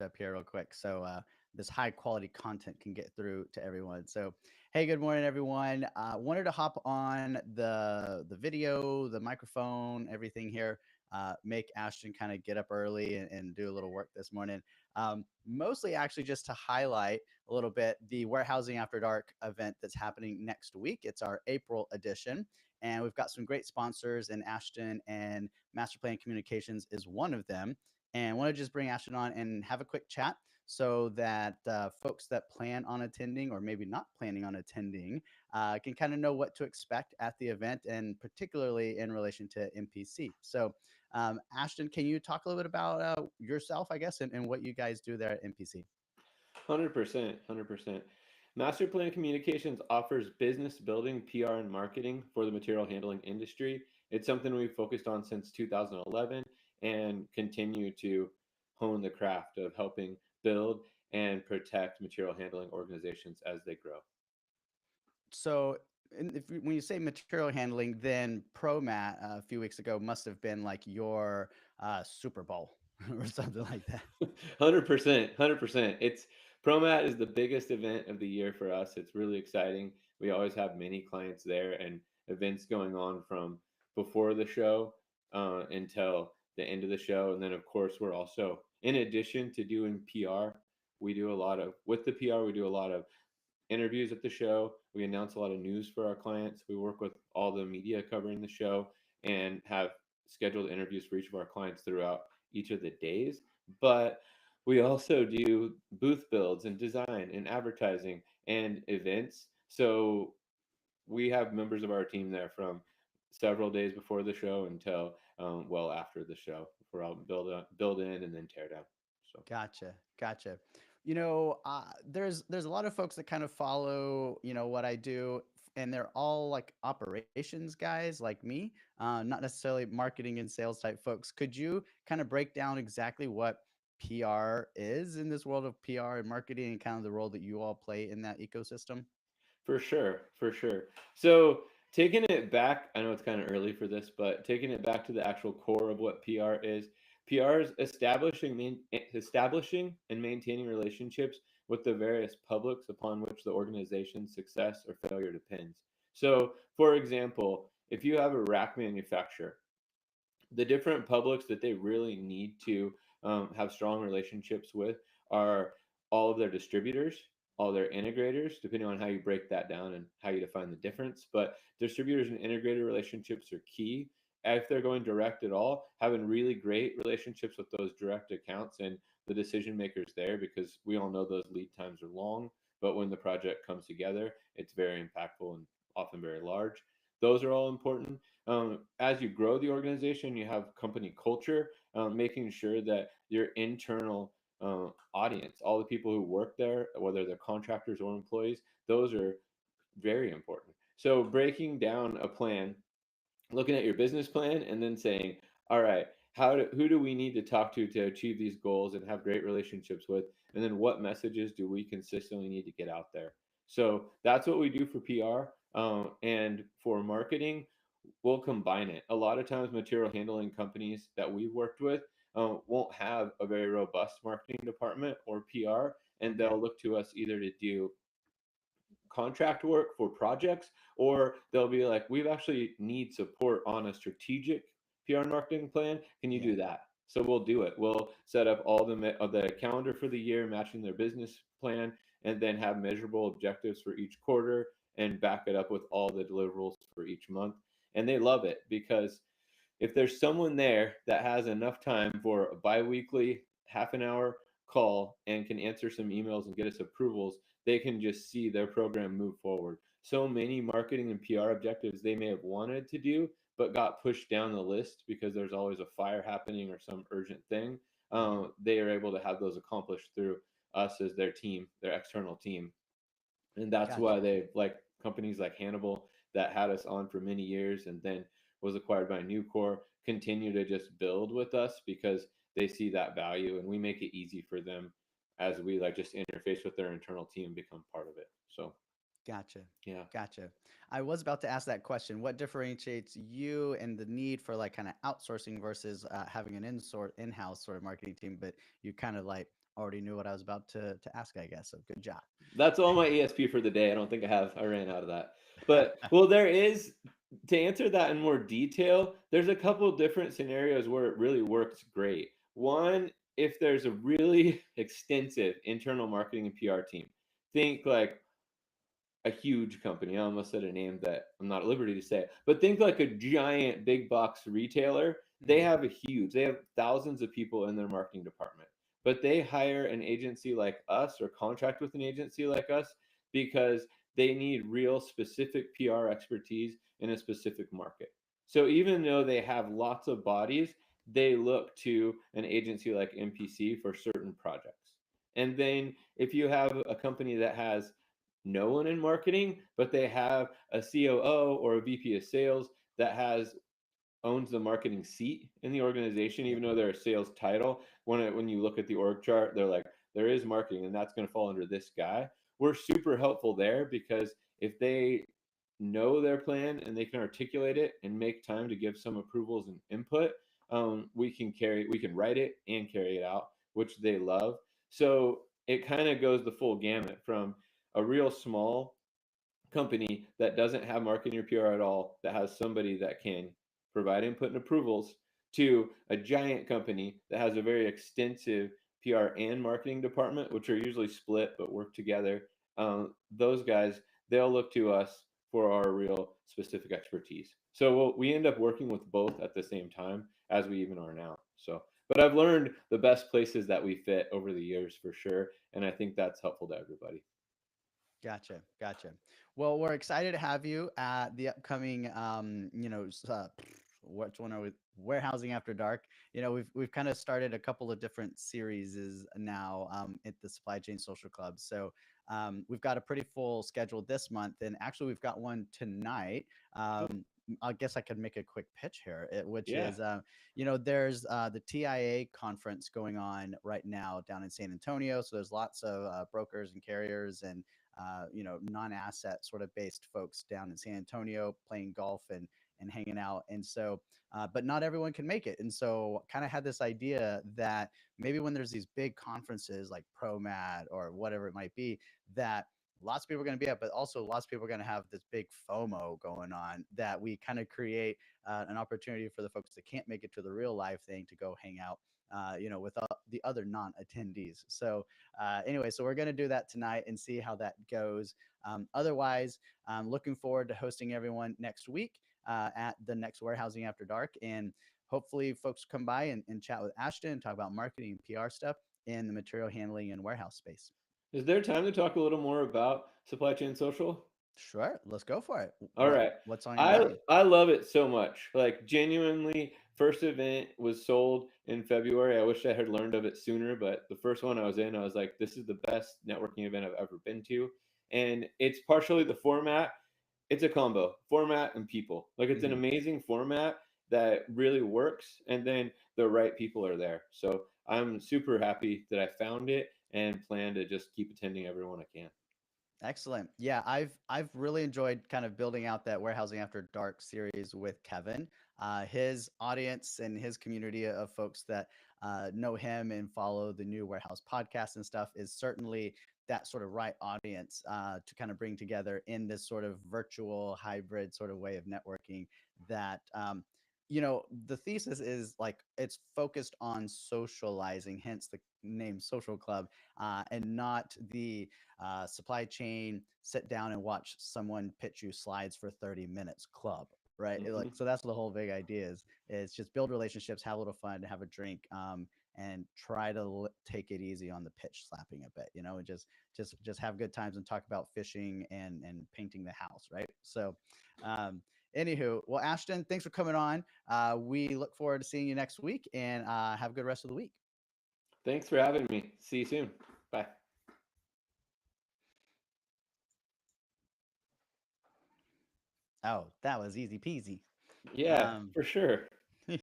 up here real quick so this high quality content can get through to everyone. So, hey, good morning, everyone. Wanted to hop on the video, the microphone, everything here. Make Ashton kind of get up early and do a little work this morning. Mostly actually just to highlight a little bit the Warehousing After Dark event that's happening next week. It's our April edition. And we've got some great sponsors, and Ashton and Master Plan Communications is one of them. And want to just bring Ashton on and have a quick chat so that folks that plan on attending or maybe not planning on attending can kind of know what to expect at the event, and particularly in relation to MPC. So, Ashton, can you talk a little bit about yourself, I guess, and what you guys do there at MPC? 100%, 100%. Master Plan Communications offers business building, PR, and marketing for the material handling industry. It's something we've focused on since 2011 and continue to hone the craft of helping build and protect material handling organizations as they grow. So, when you say material handling, then ProMat a few weeks ago must have been like your Super Bowl or something like that. 100%, 100%. It's ProMat is the biggest event of the year for us. It's really exciting. We always have many clients there and events going on from before the show until the end of the show. And then, of course, we're also, in addition to doing PR, we do a lot of, with the PR, we do a lot of interviews at the show. We announce a lot of news for our clients. We work with all the media covering the show and have scheduled interviews for each of our clients throughout each of the days. But we also do booth builds and design and advertising and events. So we have members of our team there from several days before the show until well after the show. We're out build in and then tear down. So Gotcha, gotcha. There's a lot of folks that kind of follow, what I do, and they're all like operations guys like me, not necessarily marketing and sales type folks. Could you kind of break down exactly what PR is in this world of PR and marketing, and kind of the role that you all play in that ecosystem? for sure, for sure. So taking it back, I know it's kind of early for this, but taking it back to the actual core of what PR is. PR is establishing and maintaining relationships with the various publics upon which the organization's success or failure depends. So, for example, if you have a rack manufacturer, the different publics that they really need to have strong relationships with are all of their distributors, all their integrators, depending on how you break that down and how you define the difference. But distributors and integrator relationships are key. If they're going direct at all, having really great relationships with those direct accounts and the decision makers there, because we all know those lead times are long, but when the project comes together, it's very impactful and often very large. Those are all important. As you grow the organization, you have company culture, making sure that your internal audience, all the people who work there, whether they're contractors or employees, those are very important. So breaking down a plan, looking at your business plan, and then saying, all right, who do we need to talk to achieve these goals and have great relationships with, and then what messages do we consistently need to get out there. So that's what we do for PR, and for marketing we'll combine it. A lot of times, material handling companies that we've worked with won't have a very robust marketing department or PR, and Okay. they'll look to us either to do contract work for projects, or they'll be like, we've actually need support on a strategic PR and marketing plan. Can you Yeah. do that? So we'll do it. We'll set up all the calendar for the year, matching their business plan, and then have measurable objectives for each quarter and back it up with all the deliverables for each month. And they love it because if there's someone there that has enough time for a biweekly half an hour call and can answer some emails and get us approvals, they can just see their program move forward. So many marketing and PR objectives they may have wanted to do, but got pushed down the list because there's always a fire happening or some urgent thing. Hmm. They are able to have those accomplished through us as their team, their external team. And that's why Gotcha. they like companies like Hannibal that had us on for many years and then was acquired by Nucor continue to just build with us because they see that value and we make it easy for them as we like just interface with their internal team and become part of it. So Gotcha. yeah, Gotcha. I was about to ask that question. What differentiates you and the need for like kind of outsourcing versus having an in-house sort of marketing team? But you kind of like already knew what I was about to ask, I guess. So good job. That's all my ESP for the day. I don't think I have. I ran out of that. But well, there is, to answer that in more detail, there's a couple different scenarios where it really works great. One, if there's a really extensive internal marketing and PR team, think like a huge company. I almost said a name that I'm not at liberty to say, but think like a giant big box retailer. Mhm. They have thousands of people in their marketing department, but they hire an agency like us or contract with an agency like us because they need real specific PR expertise in a specific market. So even though they have lots of bodies, they look to an agency like MPC for certain projects. And then if you have a company that has no one in marketing, but they have a COO or a VP of sales that has owns the marketing seat in the organization, Yeah. even though they're a sales title. When you look at the org chart, they're like, there is marketing, and that's going to fall under this guy. We're super helpful there because if they know their plan and they can articulate it and make time to give some approvals and input, we can write it and carry it out, which they love. So it kind of goes the full gamut from a real small company that doesn't have marketing or PR at all, that has somebody that can provide input and approvals, to a giant company that has a very extensive PR and marketing department, which are usually split but work together. Those guys, they'll look to us for our real specific expertise. So we end up working with both at the same time as we even are now. So, but I've learned the best places that we fit over the years for sure, and I think that's helpful to everybody. Gotcha, gotcha. Well, we're excited to have you at the upcoming, which one are we? Warehousing After Dark. We've kind of started a couple of different series now at the Supply Chain Social Club. So we've got a pretty full schedule this month, and actually we've got one tonight. I guess I could make a quick pitch here, which Yeah. is, there's the TIA conference going on right now down in San Antonio. So there's lots of brokers and carriers and non-asset sort of based folks down in San Antonio playing golf and hanging out. And so, but not everyone can make it. And so, kind of had this idea that maybe when there's these big conferences like ProMat or whatever it might be, that lots of people are going to be up, but also lots of people are going to have this big FOMO going on, that we kind of create an opportunity for the folks that can't make it to the real live thing to go hang out, with the other non-attendees. So anyway, so we're going to do that tonight and see how that goes. Otherwise, I'm looking forward to hosting everyone next week at the next Warehousing After Dark. And hopefully, folks come by and chat with Ashton and talk about marketing and PR stuff in the material handling and warehouse space. Is there time to talk a little more about Supply Chain Social? Sure, let's go for it. All right. What's on your I mind? I love it so much. Like genuinely, first event was sold in February. I wish I had learned of it sooner, but the first one I was in, I was like, this is the best networking event I've ever been to. And it's partially the format. It's a combo, format and people. Like it's an Hmm. amazing format that really works, and then the right people are there. So I'm super happy that I found it and plan to just keep attending everyone I can. Excellent. Yeah, I've really enjoyed kind of building out that Warehousing After Dark series with Kevin. His audience and his community of folks that know him and follow the new Warehouse podcast and stuff is certainly that sort of right audience to kind of bring together in this sort of virtual hybrid sort of way of networking that the thesis is like it's focused on socializing, hence the name Social Club, and not the supply chain, sit down and watch someone pitch you slides for 30 minutes club, right? Like, Hmm. so that's the whole big idea is just build relationships, have a little fun, have a drink, and try to take it easy on the pitch slapping a bit, and just have good times and talk about fishing and painting the house, right? So um anywho, well, Ashton, thanks for coming on. We look forward to seeing you next week, and have a good rest of the week. Thanks for having me. See you soon. Bye. Oh, that was easy peasy. Yeah, um for sure.